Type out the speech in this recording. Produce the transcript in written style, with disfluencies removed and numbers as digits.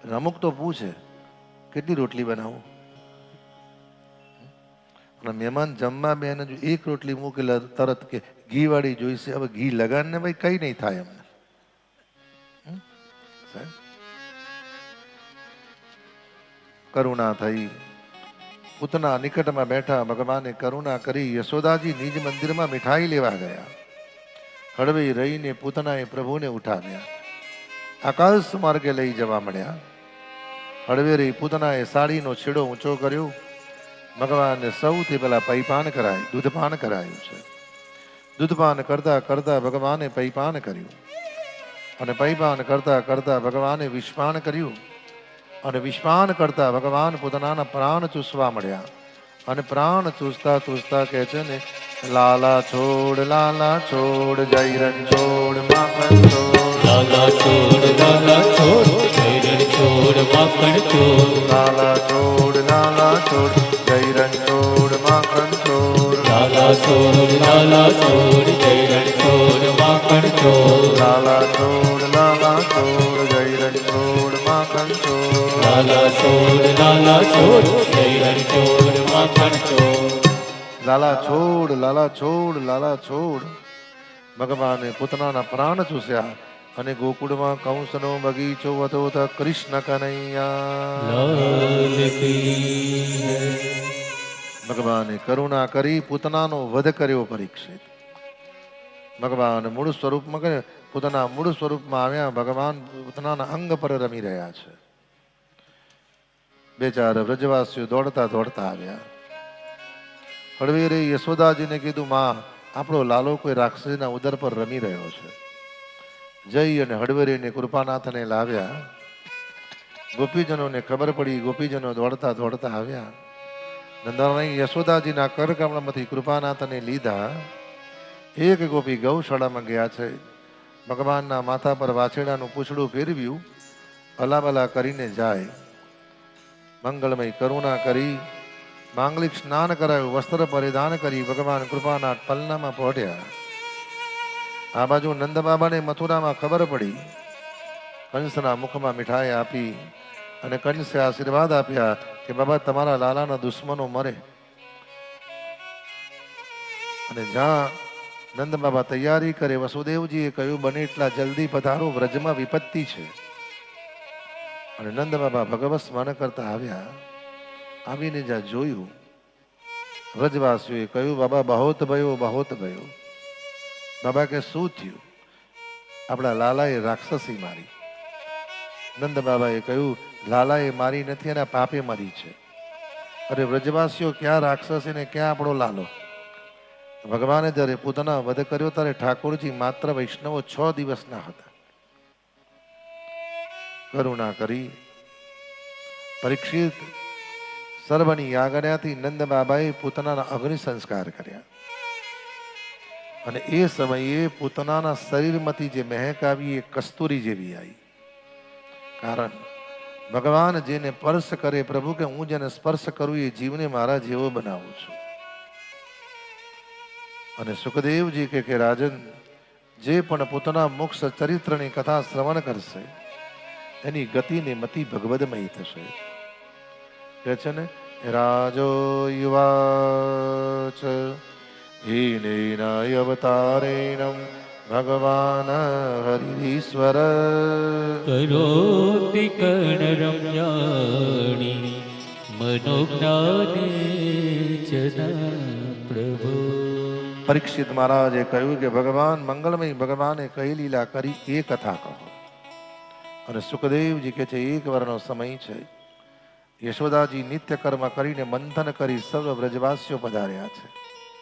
અમુક તો પૂછે કેટલી રોટલી બનાવું, અને મહેમાન જમવા બે જો એક રોટલી મૂકેલા તરત કે ઘી વાળી જોઈશે. હવે ઘી લગાડ ને ભાઈ કઈ નહીં થાય એમને. કરુણા થઈ. પૂતના નિકટમાં બેઠા ભગવાને કરુણા કરી. યશોદાજી નિજ મંદિરમાં મીઠાઈ લેવા ગયા. હળવે રહીને પૂતનાએ પ્રભુને ઉઠાવ્યા, આકાશ માર્ગે લઈ જવા મળ્યા. હળવે રહી પૂતનાએ સાડીનો છેડો ઊંચો કર્યો. ભગવાનને સૌથી પહેલા પૈપાન કરાય, દૂધપાન કરાયું છે. દૂધપાન કરતા કરતા ભગવાને પૈપાન કર્યું, અને પૈપાન કરતા કરતા ભગવાને વિષપાન કર્યું, અને વિષપાન કરતા ભગવાન પોતાના પ્રાણ ચૂસવા મળ્યા. અને પ્રાણ ચૂસતા ચૂસતા કહે છે ને, લાલા છોડ જય રણછોડ માખણ છોડ, લાલા છોડ જય રણછોડ માખણ છોડ, લાલા છોડ જય રણછોડ માખણ છોડ, લાલા છોડ જય રણછોડ માખણ છોડ, લાલા છોડ જય રણછોડ માખણ છોડ, લાલા છોડ જય રણછોડ માખણ છોડ. લાલા છોડ. ભગવાને પોતાના પ્રાણ ચૂસ્યા. અને ગોકુળમાં કંસનો બગીચો હતો તો કૃષ્ણ કનૈયા. ભગવાને કરુણા કરી પૂતનાનો વધ કર્યો પરીક્ષિત. ભગવાન મૂળ સ્વરૂપમાં કરે, પોતાના મૂળ સ્વરૂપમાં આવ્યા. ભગવાન પોતાના અંગ પર રમી રહ્યા છે. બે ચાર વ્રજવાસીઓ દોડતા દોડતા આવ્યા. હળવે રે યશોદાજીને કીધું, માં આપણો લાલો કોઈ રાક્ષસના ઉદર પર રમી રહ્યો છે. જઈ અને હળવેરીને કૃપાનાથને લાવ્યા. ગોપીજનોને ખબર પડી. ગોપીજનો દોડતા દોડતા આવ્યા. નંદરાણી યશોદાજીના કરકમળમાંથી કૃપાનાથને લીધા. એક ગોપી ગૌશાળામાં ગયા છે. ભગવાનના માથા પર વાછરડાનું પૂંછડું ફેરવ્યું. અલાબલા કરીને જાય. મંગળમય કરુણા કરી. માંગલિક સ્નાન કરાયું. વસ્ત્ર પરિધાન કરી ભગવાન કૃપાનાથ પલનામાં પહોંચ્યા. આ બાજુ નંદ બાબાને મથુરામાં ખબર પડી. કંસના મુખમાં મીઠાઈ આપી અને કંસે આશીર્વાદ આપ્યા કે બાબા તમારા લાલાના દુશ્મનો મરે. અને જ્યાં નંદ બાબા તૈયારી કરે, વસુદેવજીએ કહ્યું બને એટલા જલ્દી પધારો, વ્રજમાં વિપત્તિ છે. અને નંદ બાબા ભગવત સ્મરણ કરતા આવ્યા. આવીને જ્યાં જોયું, વ્રજવાસીઓએ કહ્યું બાબા બહોત ભયો. બાબા કે શું થયું? આપણા લાલાએ રાક્ષસી મારી. નંદ બાબાએ કહ્યું લાલાએ મારી નથી, એના પાપે મારી છે. અરે વ્રજવાસીઓ, ક્યાં રાક્ષસી ને ક્યાં આપણો લાલો? ભગવાને જયારે પોતાના વધ કર્યો ત્યારે ઠાકોરજી માત્ર વૈષ્ણવો 6 દિવસના હતા. કરુણા કરી. પરીક્ષિત સર્વની આજ્ઞાથી નંદ બાબાએ પોતાના અગ્નિ સંસ્કાર કર્યા. અને એ સમયે પોતાના શરીરમાંથી જે મહેક આવી એ કસ્તુરી જેવી આવી. કારણ ભગવાન જેને સ્પર્શ કરે, પ્રભુ કે હું જેને સ્પર્શ કરું એ જીવને મારા જેવો બનાવું છું. અને સુખદેવજી કે રાજન, જે પણ પોતાના મોક્ષ ચરિત્રની કથા શ્રવણ કરશે એની ગતિને મતિ ભગવદમય થશે. કે છે ને, રાજો યુવાચ હીનેનાય અવતારેણમ ભગવાન હરિશ્વર કરોતિ કર્ણરમ્યાણી મનોજ્ઞાનેચના પ્રભુ. પરીક્ષિત મહારાજે કહ્યું કે ભગવાન મંગળમય ભગવાને કઈ લીલા કરી એ કથા કહો. અને સુખદેવજી કે છે 1 વર્ષનો સમય છે. યશોદાજી નિત્ય કર્મ કરીને મંથન કરી સર્વ વ્રજવાસીઓ પધાર્યા છે.